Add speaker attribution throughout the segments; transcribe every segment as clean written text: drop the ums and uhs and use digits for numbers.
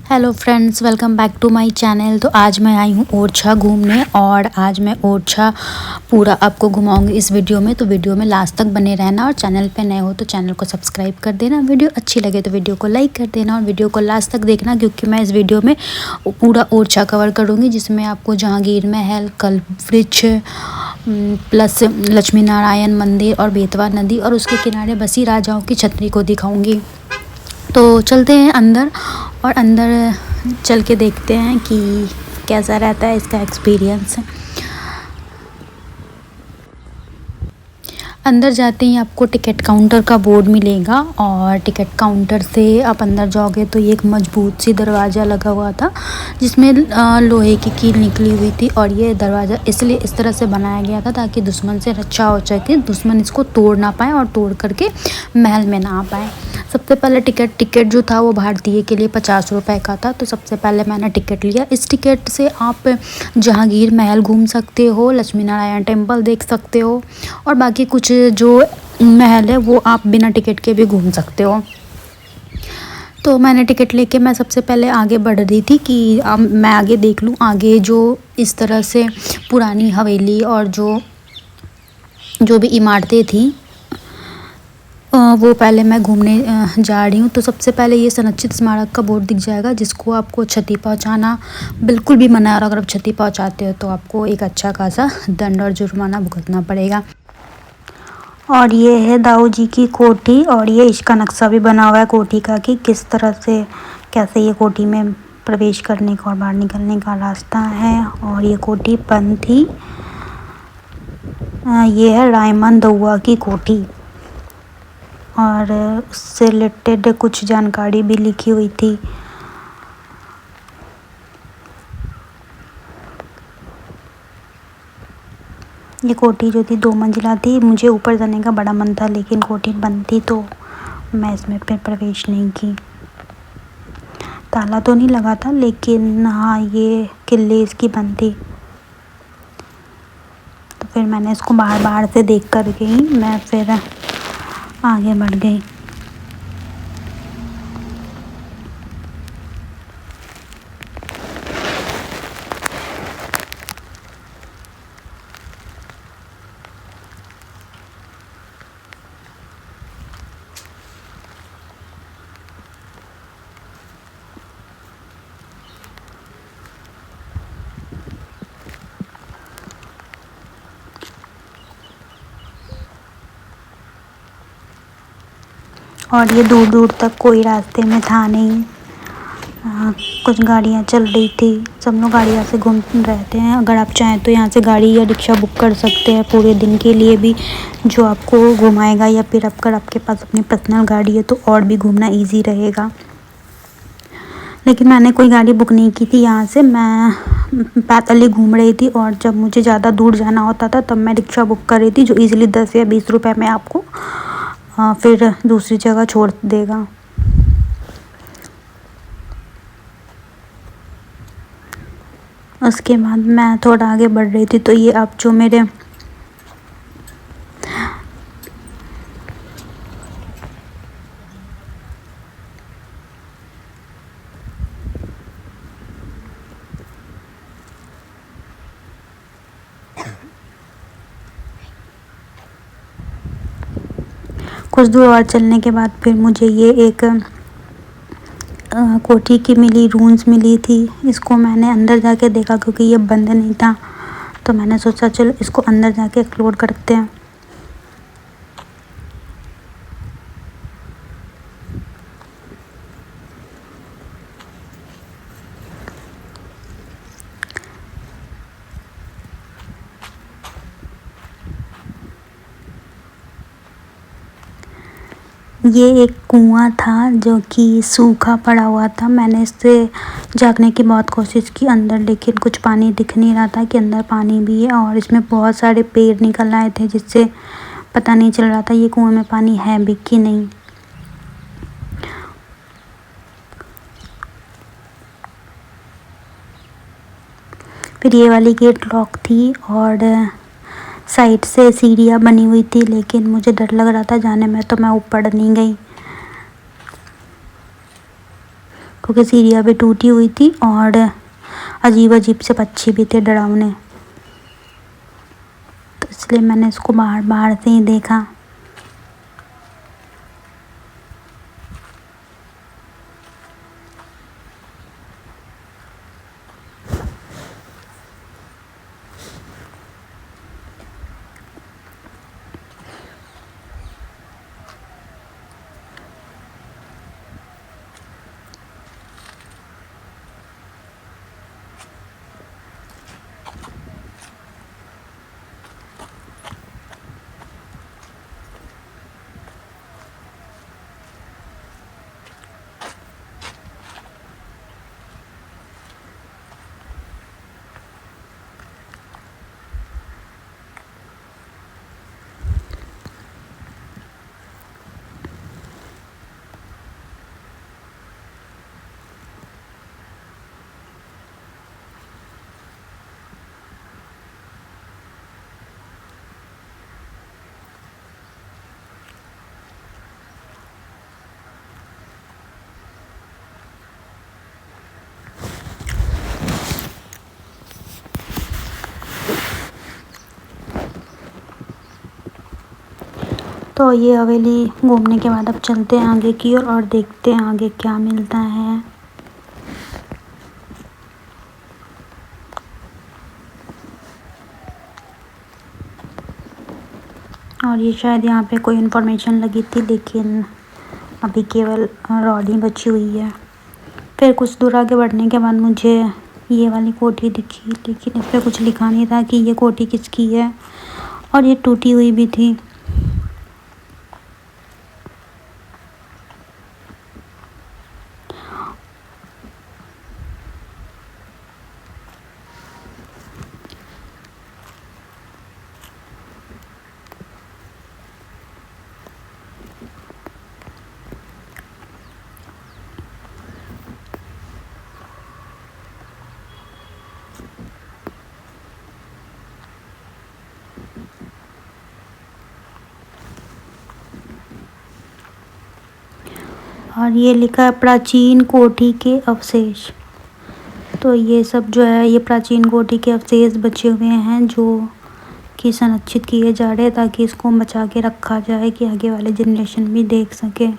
Speaker 1: Hello friends, welcome back to my channel. तो आज मैं आई हूँ ओरछा घूमने और आज मैं ओरछा पूरा आपको घुमाऊंगी इस वीडियो में। तो वीडियो में लास्ट तक बने रहना और चैनल पे नए हो तो चैनल को सब्सक्राइब कर देना। वीडियो अच्छी लगे तो वीडियो को लाइक कर देना और वीडियो को लास्ट तक देखना, क्योंकि मैं इस वीडियो में पूरा ओरछा कवर करूँगी, जिसमें आपको जहांगीर महल, कल्पवृक्ष प्लस लक्ष्मी नारायण मंदिर और बेतवा नदी और उसके किनारे बसी राजाओं की छतरी को दिखाऊँगी। तो चलते हैं अंदर और अंदर चल के देखते हैं कि कैसा रहता है इसका एक्सपीरियंस। अंदर जाते ही आपको टिकट काउंटर का बोर्ड मिलेगा और टिकट काउंटर से आप अंदर जाओगे तो ये एक मजबूत सी दरवाज़ा लगा हुआ था, जिसमें लोहे की कील निकली हुई थी। और ये दरवाज़ा इसलिए इस तरह से बनाया गया था ताकि दुश्मन से रक्षा हो सके, दुश्मन इसको तोड़ ना पाए और तोड़ करके महल में ना आ पाए। सबसे पहले टिकट जो था वो भारतीय के लिए 50 रुपये का था। तो सबसे पहले मैंने टिकट लिया। इस टिकट से आप जहांगीर महल घूम सकते हो, लक्ष्मी नारायण टेम्पल देख सकते हो और बाकी कुछ जो महल है वो आप बिना टिकट के भी घूम सकते हो। तो मैंने टिकट लेके मैं सबसे पहले आगे बढ़ रही थी कि अब मैं आगे देख लूँ। आगे जो इस तरह से पुरानी हवेली और जो भी इमारतें थी वो पहले मैं घूमने जा रही हूँ। तो सबसे पहले ये संरक्षित स्मारक का बोर्ड दिख जाएगा, जिसको आपको क्षति पहुँचाना बिल्कुल भी मना है और अगर आप क्षति पहुँचाते हो तो आपको एक अच्छा खासा दंड और जुर्माना भुगतना पड़ेगा। और ये है दाऊ जी की कोठी और ये इसका नक्शा भी बना हुआ है कोठी का कि किस तरह से कैसे ये कोठी में प्रवेश करने का और बाहर निकलने का रास्ता है। और ये कोठी बंद थी। ये है रायमन दउआ की कोठी और उससे रिलेटेड कुछ जानकारी भी लिखी हुई थी। ये कोठी जो थी 2 मंजिला थी। मुझे ऊपर जाने का बड़ा मन था लेकिन कोठी बंद थी तो मैं इसमें फिर प्रवेश नहीं की। ताला तो नहीं लगा था लेकिन हाँ, ये किल्ली इसकी बंद थी। तो फिर मैंने इसको बाहर से देख कर गई, मैं फिर आगे बढ़ गई। और ये दूर दूर तक कोई रास्ते में था नहीं। कुछ गाड़ियाँ चल रही थी, सब लोग गाड़ियाँ से घूम रहे थे। अगर आप चाहें तो यहाँ से गाड़ी या रिक्शा बुक कर सकते हैं पूरे दिन के लिए भी, जो आपको घुमाएगा। या फिर अगर आपके पास अपनी पर्सनल गाड़ी है तो और भी घूमना इजी रहेगा। लेकिन मैंने कोई गाड़ी बुक नहीं की थी। यहाँ से मैं पैदल ही घूम रही थी और जब मुझे ज़्यादा दूर जाना होता था तब मैं रिक्शा बुक कर रही थी, जो ईज़िली 10 या 20 रुपये में आपको फिर दूसरी जगह छोड़ देगा। उसके बाद मैं थोड़ा आगे बढ़ रही थी तो ये अब जो मेरे कुछ दूर और चलने के बाद फिर मुझे ये एक कोठी की रूम्स मिली थी। इसको मैंने अंदर जाके देखा क्योंकि ये बंद नहीं था, तो मैंने सोचा चलो इसको अंदर जाके एक्सप्लोर करते हैं। ये एक कुआं था जो कि सूखा पड़ा हुआ था। मैंने इससे झाँकने की बहुत कोशिश की अंदर, लेकिन कुछ पानी दिख नहीं रहा था कि अंदर पानी भी है। और इसमें बहुत सारे पेड़ निकल आए थे जिससे पता नहीं चल रहा था ये कुएं में पानी है भी कि नहीं। फिर ये वाली गेट लॉक थी और साइड से सीढ़ियाँ बनी हुई थी, लेकिन मुझे डर लग रहा था जाने में तो मैं ऊपर नहीं गई। क्योंकि सीढ़ियाँ भी टूटी हुई थी और अजीब अजीब से पक्षी भी थे डरावने, तो इसलिए मैंने इसको बाहर बाहर से ही देखा। तो ये हवेली घूमने के बाद अब चलते हैं आगे की ओर और देखते हैं आगे क्या मिलता है। और ये शायद यहाँ पे कोई इन्फॉर्मेशन लगी थी, लेकिन अभी केवल रॉड ही बची हुई है। फिर कुछ दूर आगे बढ़ने के बाद मुझे ये वाली कोठी दिखी, लेकिन इस पर कुछ लिखा नहीं था कि ये कोठी किसकी है, और ये टूटी हुई भी थी। और ये लिखा है प्राचीन कोठी के अवशेष। तो ये सब जो है ये प्राचीन कोठी के अवशेष बचे हुए हैं जो कि संरक्षित किए जा रहे हैं, ताकि इसको बचा के रखा जाए कि आगे वाले जनरेशन भी देख सके।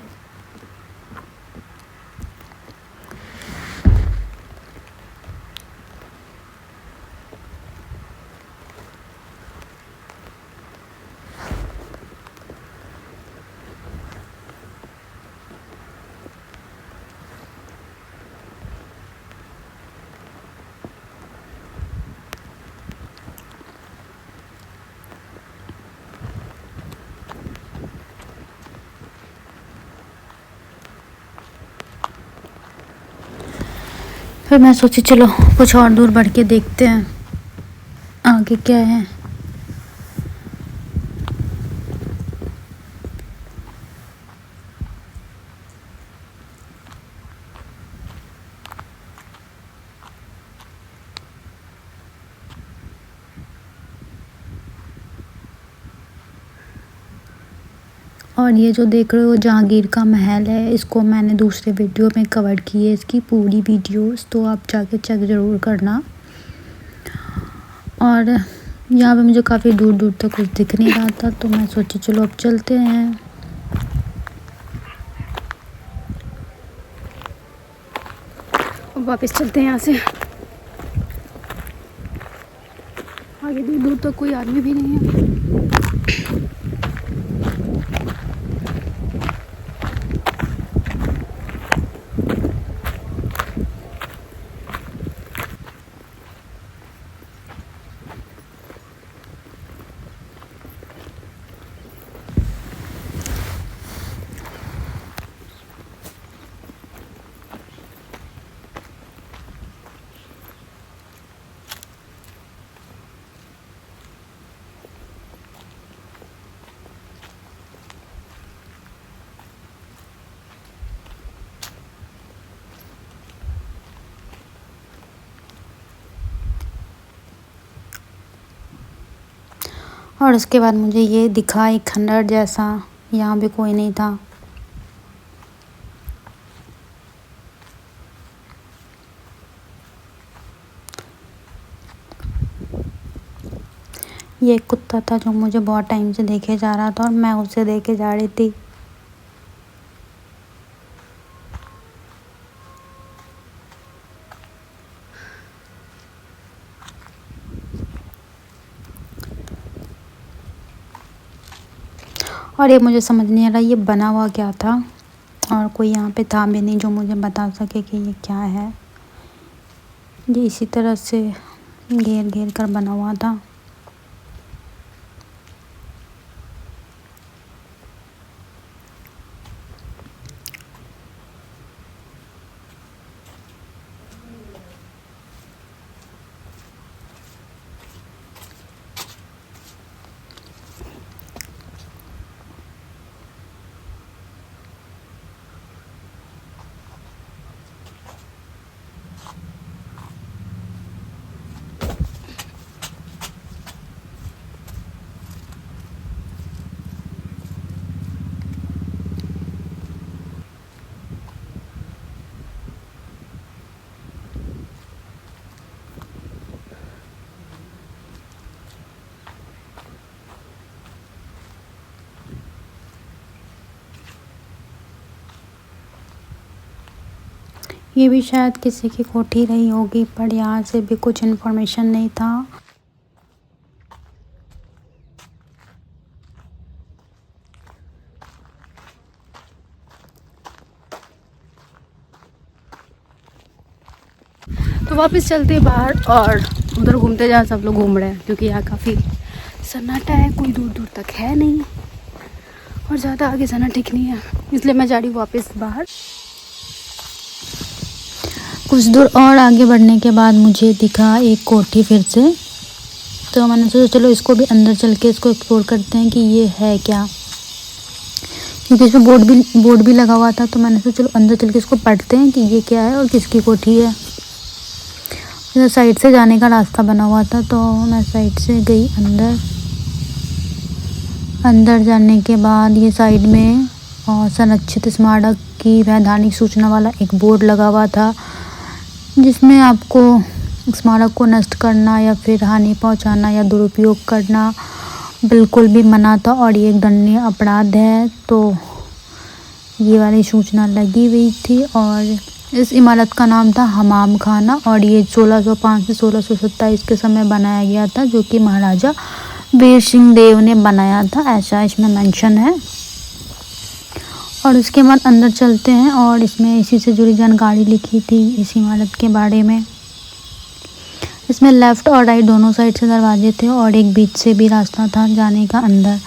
Speaker 1: फिर मैं सोची चलो कुछ और दूर बढ़ के देखते हैं आगे क्या है। और ये जो देख रहे हो जहांगीर का महल है, इसको मैंने दूसरे वीडियो में कवर की है, इसकी पूरी वीडियोस, तो आप जाके चेक ज़रूर करना। और यहाँ पे मुझे काफ़ी दूर दूर तक कुछ दिख नहीं रहा था, तो मैं सोची चलो अब चलते हैं। अब वापस चलते हैं यहाँ से। आगे दूर दूर तक कोई आदमी भी नहीं है। और उसके बाद मुझे ये दिखा एक खंडर जैसा, यहाँ भी कोई नहीं था। ये एक कुत्ता था जो मुझे बहुत टाइम से देखे जा रहा था और मैं उसे देखे जा रही थी। और ये मुझे समझ नहीं आ रहा ये बना हुआ क्या था, और कोई यहाँ पे था भी नहीं जो मुझे बता सके कि ये क्या है। ये इसी तरह से घेर घेर कर बना हुआ था। ये भी शायद किसी की कोठी रही होगी, पर यहाँ से भी कुछ इन्फॉर्मेशन नहीं था। तो वापस चलते बाहर और उधर घूमते जहाँ सब लोग घूम रहे हैं, क्योंकि यहाँ काफ़ी सन्नाटा है, कोई दूर दूर तक है नहीं और ज़्यादा आगे जाना ठीक नहीं है, इसलिए मैं जा रही हूँ वापस बाहर। कुछ दूर और आगे बढ़ने के बाद मुझे दिखा एक कोठी फिर से, तो मैंने सोचा चलो इसको भी अंदर चल के इसको एक्सप्लोर करते हैं कि ये है क्या, क्योंकि इसमें बोर्ड भी लगा हुआ था। तो मैंने सोचा चलो अंदर चल के इसको पढ़ते हैं कि ये क्या है और किसकी कोठी है। इधर साइड से जाने का रास्ता बना हुआ था, तो मैं साइड से गई अंदर जाने के बाद ये साइड में संरक्षित स्मारक की वैधानिक सूचना वाला एक बोर्ड लगा हुआ था, जिसमें आपको स्मारक को नष्ट करना या फिर हानि पहुंचाना या दुरुपयोग करना बिल्कुल भी मना था और ये एक दंडनीय अपराध है। तो ये वाली सूचना लगी हुई थी और इस इमारत का नाम था हमाम खाना और ये 1605 से 1627 के समय बनाया गया था, जो कि महाराजा वीर सिंह देव ने बनाया था, ऐसा इसमें मेंशन है। और उसके बाद अंदर चलते हैं और इसमें इसी से जुड़ी जानकारी लिखी थी इस इमारत के बारे में। इसमें लेफ़्ट और राइट दोनों साइड से दरवाजे थे और एक बीच से भी रास्ता था जाने का अंदर,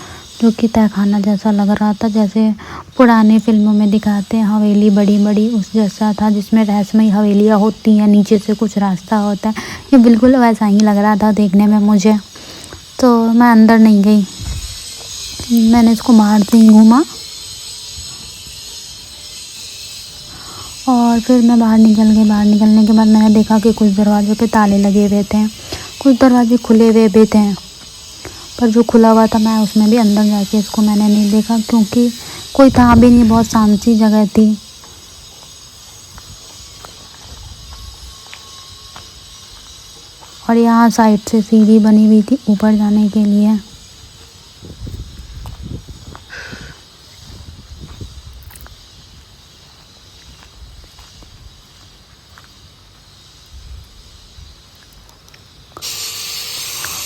Speaker 1: जो कि तहखाना जैसा लग रहा था, जैसे पुराने फिल्मों में दिखाते हैं हवेली बड़ी बड़ी उस जैसा था, जिसमें रहस्यमयी हवेलियाँ होती हैं, नीचे से कुछ रास्ता होता है। ये बिल्कुल वैसा ही लग रहा था देखने में मुझे, तो मैं अंदर नहीं गई, मैंने इसको बाहर से ही घूमा और फिर मैं बाहर निकल गई। बाहर निकलने के बाद मैंने देखा कि कुछ दरवाज़ों पे ताले लगे हुए थे, कुछ दरवाजे खुले हुए भी थे, पर जो खुला हुआ था मैं उसमें भी अंदर जाके इसको मैंने नहीं देखा, क्योंकि कोई था भी नहीं, बहुत शांत सी जगह थी। और यहाँ साइड से सीढ़ी बनी हुई थी ऊपर जाने के लिए।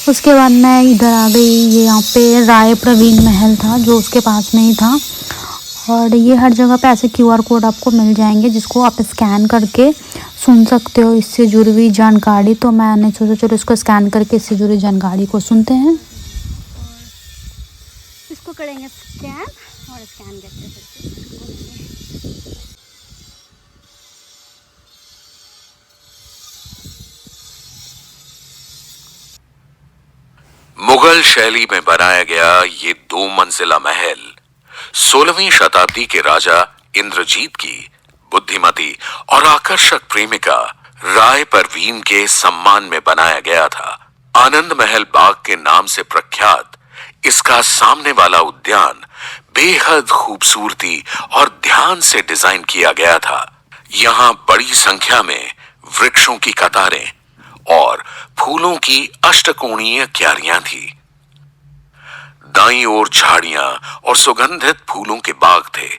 Speaker 1: उसके बाद मैं इधर आ गई, ये यहाँ पे राय प्रवीण महल था जो उसके पास में ही था, और ये हर जगह पे ऐसे QR कोड आपको मिल जाएंगे जिसको आप स्कैन करके सुन सकते हो इससे जुड़ी हुई जानकारी। तो मैंने सोचा चलो इसको स्कैन करके इससे जुड़ी जानकारी को सुनते हैं। इसको करेंगे स्कैन और स्कैन करते
Speaker 2: मुगल शैली में बनाया गया ये 2 मंजिला महल 16वीं शताब्दी के राजा इंद्रजीत की बुद्धिमती और आकर्षक प्रेमिका राय परवीन के सम्मान में बनाया गया था। आनंद महल बाग के नाम से प्रख्यात इसका सामने वाला उद्यान बेहद खूबसूरती और ध्यान से डिजाइन किया गया था। यहाँ बड़ी संख्या में वृक्षों की कतारें और फूलों की अष्टकोणीय क्यारियां थी। दाईं ओर झाड़ियां और सुगंधित फूलों के बाग थे।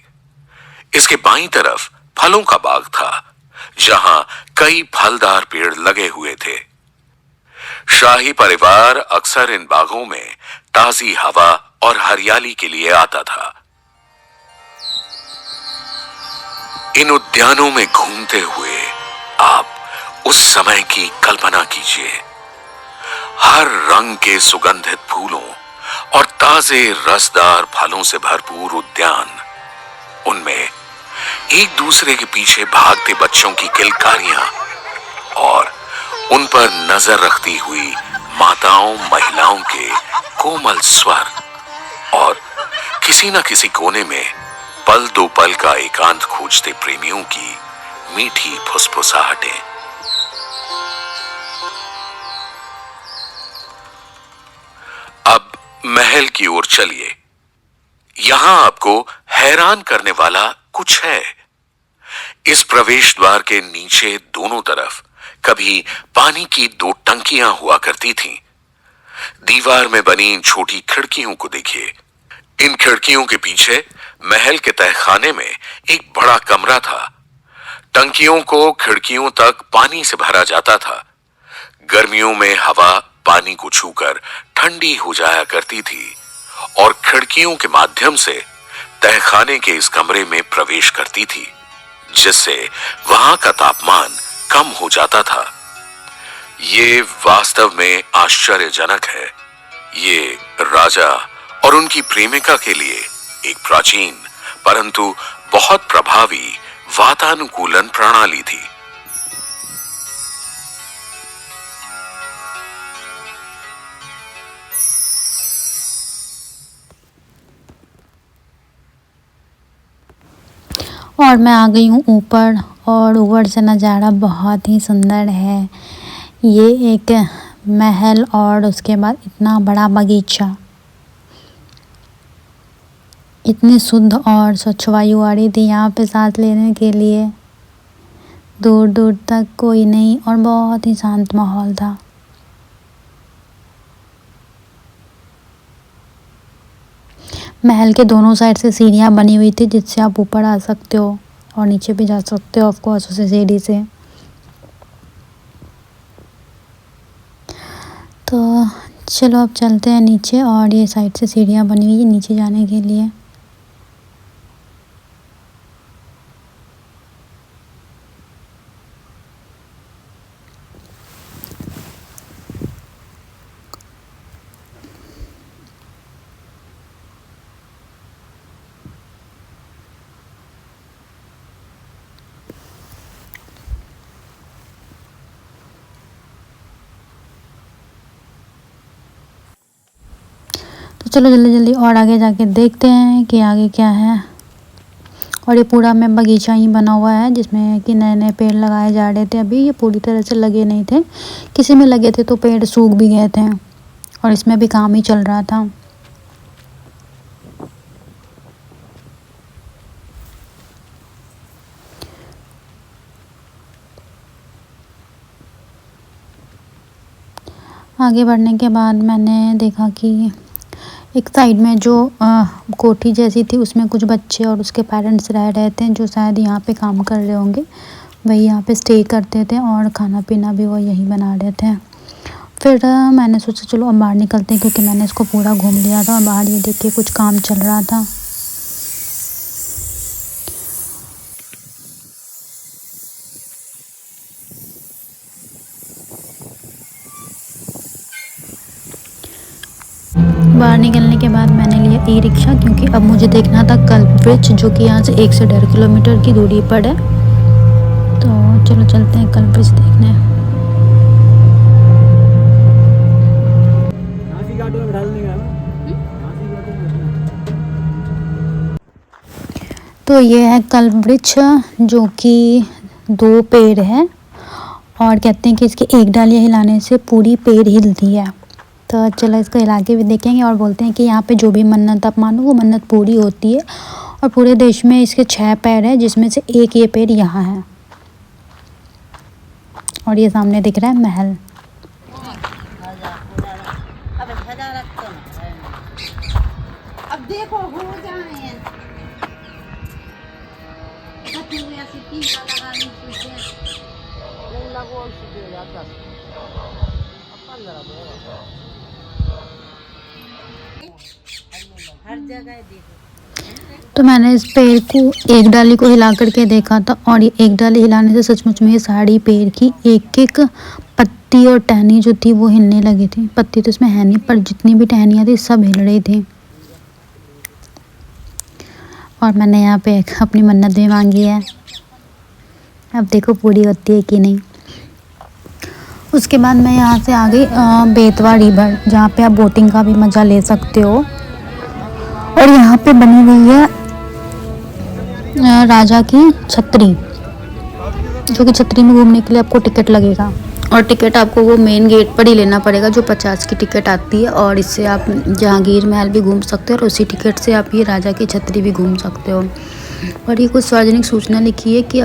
Speaker 2: इसके बाईं तरफ फलों का बाग था, जहां कई फलदार पेड़ लगे हुए थे। शाही परिवार अक्सर इन बागों में ताजी हवा और हरियाली के लिए आता था। इन उद्यानों में घूमते हुए आप उस समय की कल्पना कीजिए। हर रंग के सुगंधित फूलों और ताजे रसदार फलों से भरपूर उद्यान, उनमें एक दूसरे के पीछे भागते बच्चों की किलकारियां और उन पर नजर रखती हुई माताओं महिलाओं के कोमल स्वर और किसी न किसी कोने में पल दो पल का एकांत खोजते प्रेमियों की मीठी फुसफुसाहटें। अब महल की ओर चलिए। यहां आपको हैरान करने वाला कुछ है। इस प्रवेश द्वार के नीचे दोनों तरफ कभी पानी की 2 टंकियां हुआ करती थीं। दीवार में बनी इन छोटी खिड़कियों को देखिए। इन खिड़कियों के पीछे महल के तहखाने में एक बड़ा कमरा था। टंकियों को खिड़कियों तक पानी से भरा जाता था। गर्मियों में हवा पानी को छूकर ठंडी हो जाया करती थी और खिड़कियों के माध्यम से तहखाने के इस कमरे में प्रवेश करती थी, जिससे वहां का तापमान कम हो जाता था। ये वास्तव में आश्चर्यजनक है। ये राजा और उनकी प्रेमिका के लिए एक प्राचीन परंतु बहुत प्रभावी वातानुकूलन प्रणाली थी।
Speaker 1: और मैं आ गई हूँ ऊपर, और ऊपर से नज़ारा बहुत ही सुंदर है। ये एक महल और उसके बाद इतना बड़ा बगीचा, इतनी शुद्ध और स्वच्छ वायु आ रही थी यहाँ पे सांस लेने के लिए। दूर दूर तक कोई नहीं और बहुत ही शांत माहौल था। महल के दोनों साइड से सीढ़ियाँ बनी हुई थी, जिससे आप ऊपर आ सकते हो और नीचे भी जा सकते हो ऑफ कोर्स उसी सीढ़ी से। तो चलो अब चलते हैं नीचे, और ये साइड से सीढ़ियाँ बनी हुई है नीचे जाने के लिए। तो चलो जल्दी जल्दी और आगे जाके देखते हैं कि आगे क्या है। और ये पूरा में बगीचा ही बना हुआ है, जिसमें कि नए नए पेड़ लगाए जा रहे थे। अभी ये पूरी तरह से लगे नहीं थे, किसी में लगे थे तो पेड़ सूख भी गए थे, और इसमें भी काम ही चल रहा था। आगे बढ़ने के बाद मैंने देखा कि एक साइड में जो कोठी जैसी थी, उसमें कुछ बच्चे और उसके पेरेंट्स रह रहे थे, जो शायद यहाँ पे काम कर रहे होंगे। वही यहाँ पे स्टे करते थे और खाना पीना भी वो यहीं बना रहे थे। फिर मैंने सोचा चलो अब बाहर निकलते हैं, क्योंकि मैंने इसको पूरा घूम लिया था और बाहर ये देख के कुछ काम चल रहा था। बाहर निकलने के बाद मैंने लिया ई रिक्शा, क्योंकि अब मुझे देखना था कल्प ब्रिज, जो कि यहाँ से 1 से 1.5 किलोमीटर की दूरी पर है। तो चलो चलते हैं कल्प ब्रिज देखने। तो ये है कल्प ब्रिज, जो कि 2 पेड़ है, और कहते हैं कि इसकी एक डाली हिलाने से पूरी पेड़ हिलती है। तो चलो इसको हिला के भी देखेंगे, और बोलते हैं कि यहाँ पे जो भी मन्नत आप मानो वो मन्नत पूरी होती है। और पूरे देश में इसके 6 पैर है, जिसमें से एक ये पेड़ यहाँ है। और ये सामने दिख रहा है महल। तो मैंने इस पेड़ को एक डाली को हिला करके देखा था और ये एक डाली हिलाने से सचमुच में ये सारी पेड़ की एक एक पत्ती और टहनी जो थी वो हिलने लगी थी। पत्ती तो इसमें है नहीं पर जितनी भी टहनियाँ थी सब हिल रही थी। और मैंने यहाँ पे अपनी मन्नत भी मांगी है, अब देखो पूरी होती है कि नहीं। उसके बाद मैं यहाँ से आ गई बेतवा रिवर, जहाँ पे आप बोटिंग का भी मज़ा ले सकते हो। और यहाँ पे बनी हुई है राजा की छतरी, जो कि छतरी में घूमने के लिए आपको टिकट लगेगा और टिकट आपको वो मेन गेट पर ही लेना पड़ेगा जो 50 की टिकट आती है। और इससे आप जहांगीर महल भी घूम सकते हो और उसी टिकट से आप ये राजा की छतरी भी घूम सकते हो। और ये कुछ सार्वजनिक सूचना लिखी है कि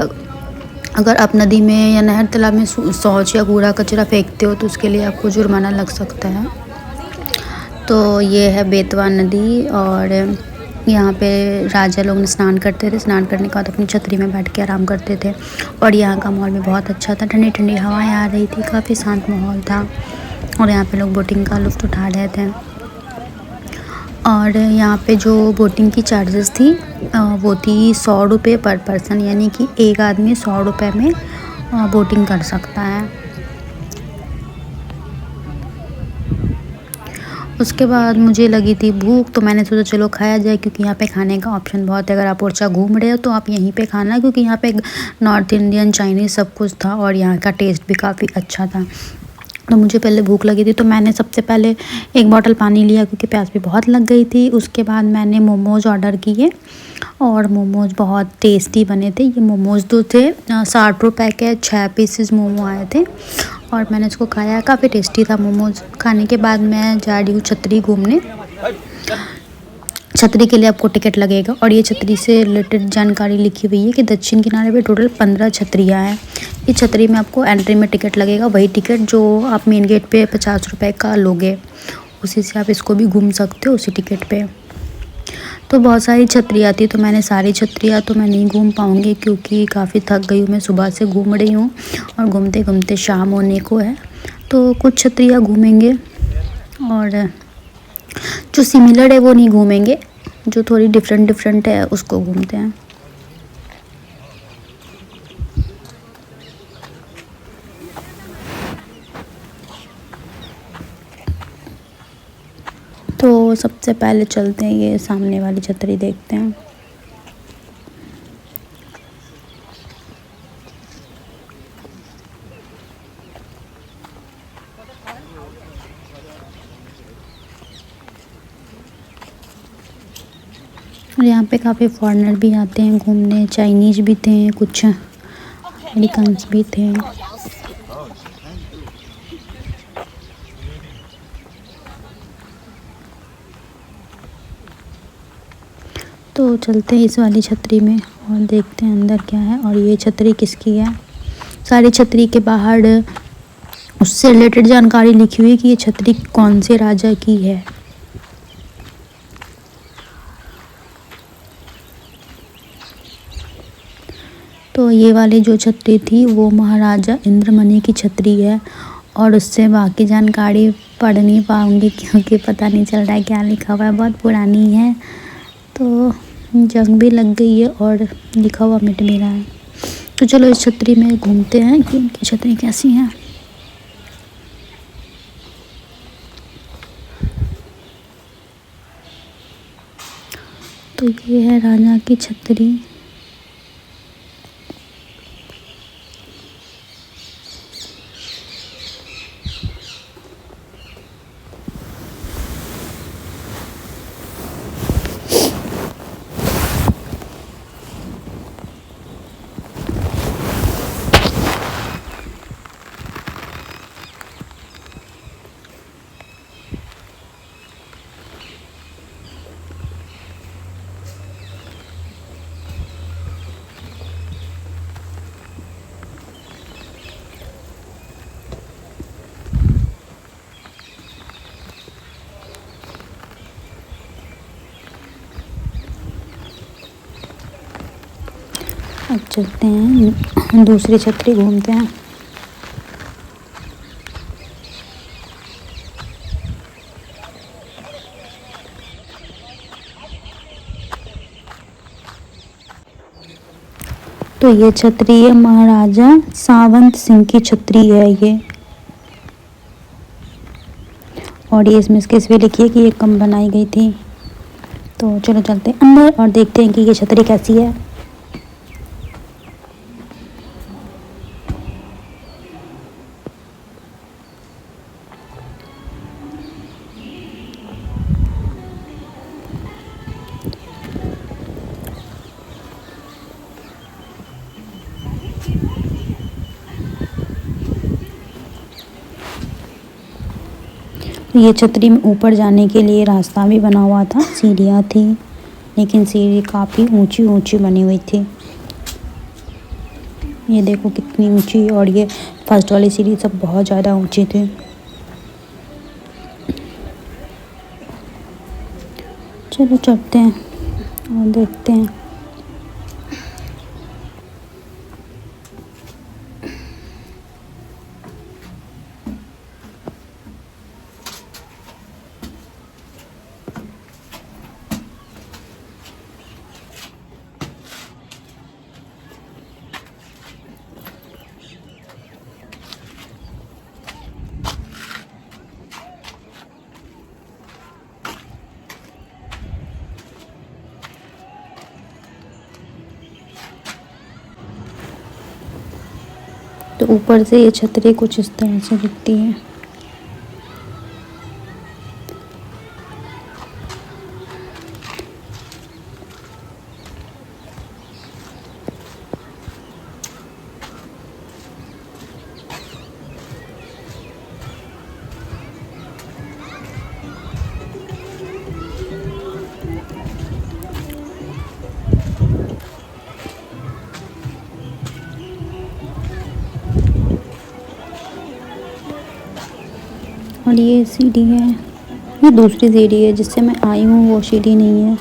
Speaker 1: अगर आप नदी में या नहर तालाब में शौच या कूड़ा कचरा फेंकते हो तो उसके लिए आपको जुर्माना लग सकता है। तो ये है बेतवा नदी और यहाँ पे राजा लोग स्नान करते थे। स्नान करने के बाद अपनी छतरी में बैठ के आराम करते थे और यहाँ का माहौल भी बहुत अच्छा था। ठंडी ठंडी हवाएं आ रही थी, काफ़ी शांत माहौल था और यहाँ पे लोग बोटिंग का लुत्फ़ उठा रहे थे। और यहाँ पे जो बोटिंग की चार्जेस थी वो थी 100 रुपये पर पर्सन, यानी कि एक आदमी 100 रुपये में बोटिंग कर सकता है। उसके बाद मुझे लगी थी भूख, तो मैंने सोचा चलो खाया जाए, क्योंकि यहाँ पे खाने का ऑप्शन बहुत है। अगर आप ओरछा घूम रहे हो तो आप यहीं पे खाना, क्योंकि यहाँ पे नॉर्थ इंडियन चाइनीज़ सब कुछ था और यहाँ का टेस्ट भी काफ़ी अच्छा था। तो मुझे पहले भूख लगी थी तो मैंने सबसे पहले एक बॉटल पानी लिया, क्योंकि प्यास भी बहुत लग गई थी। उसके बाद मैंने मोमोज़ ऑर्डर किए और मोमोज़ बहुत टेस्टी बने थे। ये मोमोज़ जो थे 60 रुपये के 6 पीसेस मोमो आए थे और मैंने इसको खाया, काफ़ी टेस्टी था मोमोज़। खाने के बाद मैं जा रही हूँ छतरी घूमने। छतरी के लिए आपको टिकट लगेगा और ये छतरी से रिलेटेड जानकारी लिखी हुई है कि दक्षिण किनारे पे टोटल 15 छतरियाँ हैं। इस छतरी में आपको एंट्री में टिकट लगेगा, वही टिकट जो आप मेन गेट पे 50 रुपये का लोगे, उसी से आप इसको भी घूम सकते हो उसी टिकट पे। तो बहुत सारी छतरियाँ थी, तो मैंने सारी छतरियाँ तो मैं नहीं घूम पाऊँगी क्योंकि काफ़ी थक गई हूँ। मैं सुबह से घूम रही हूँ और घूमते घूमते शाम होने को है। तो कुछ छतरियाँ घूमेंगे और जो सिमिलर है वो नहीं घूमेंगे, जो थोड़ी डिफरेंट है उसको घूमते हैं। तो सबसे पहले चलते हैं, ये सामने वाली छतरी देखते हैं। और यहाँ पे काफ़ी फॉरेनर भी आते हैं घूमने, चाइनीज़ भी थे, कुछ अमेरिकन्स भी थे। तो चलते हैं इस वाली छतरी में और देखते हैं अंदर क्या है और ये छतरी किसकी है। सारी छतरी के बाहर उससे रिलेटेड जानकारी लिखी हुई है कि ये छतरी कौन से राजा की है। तो ये वाली जो छतरी थी वो महाराजा इंद्रमणि की छतरी है और उससे बाकी जानकारी पढ़ नहीं पाऊँगी क्योंकि पता नहीं चल रहा है क्या लिखा हुआ है, बहुत पुरानी है। तो जंग भी लग गई है और लिखा हुआ मिट भी रहा है। तो चलो इस छतरी में घूमते हैं कि इनकी छतरी कैसी है। तो ये है राजा की छतरी। अब चलते हैं दूसरी छतरी घूमते हैं। तो ये छतरी है महाराजा सावंत सिंह की छतरी है ये। और ये इसमें इसके भी लिखी है कि ये कम बनाई गई थी। तो चलो चलते हैं अंदर और देखते हैं कि ये छतरी कैसी है। ये छतरी में ऊपर जाने के लिए रास्ता भी बना हुआ था, सीढ़ियाँ थी, लेकिन सीढ़ी काफ़ी ऊंची ऊंची बनी हुई थी। ये देखो कितनी ऊंची, और ये फर्स्ट वाली सीढ़ी सब बहुत ज़्यादा ऊंची थी। चलो चलते हैं और देखते हैं। तो ऊपर से ये छतरी कुछ इस तरह से दिखती है। और ये सीढ़ी है, ये दूसरी सीढ़ी है जिससे मैं आई हूँ, वो सीढ़ी नहीं है।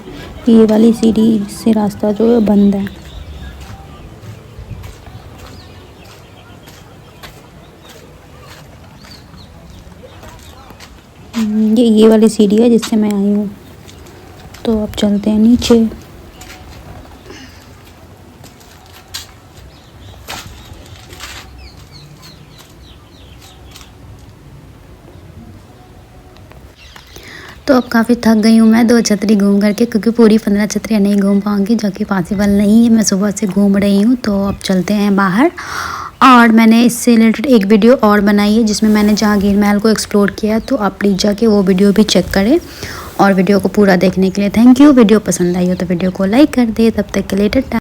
Speaker 1: ये वाली सीढ़ी से रास्ता जो है बंद है। ये वाली सीढ़ी है जिससे मैं आई हूँ। तो अब चलते हैं नीचे। तो अब काफ़ी थक गई हूँ मैं 2 छतरी घूम करके, क्योंकि पूरी 15 छतरियाँ नहीं घूम पाऊँगी, जो कि पॉसिबल नहीं है। मैं सुबह से घूम रही हूँ। तो अब चलते हैं बाहर। और मैंने इससे रिलेटेड एक वीडियो और बनाई है जिसमें मैंने जहांगीर महल को एक्सप्लोर किया, तो आप प्लीज़ जाके वो वीडियो भी चेक करें। और वीडियो को पूरा देखने के लिए थैंक यू। वीडियो पसंद आई हो तो वीडियो को लाइक कर दे। तब तक के लिए टाटा।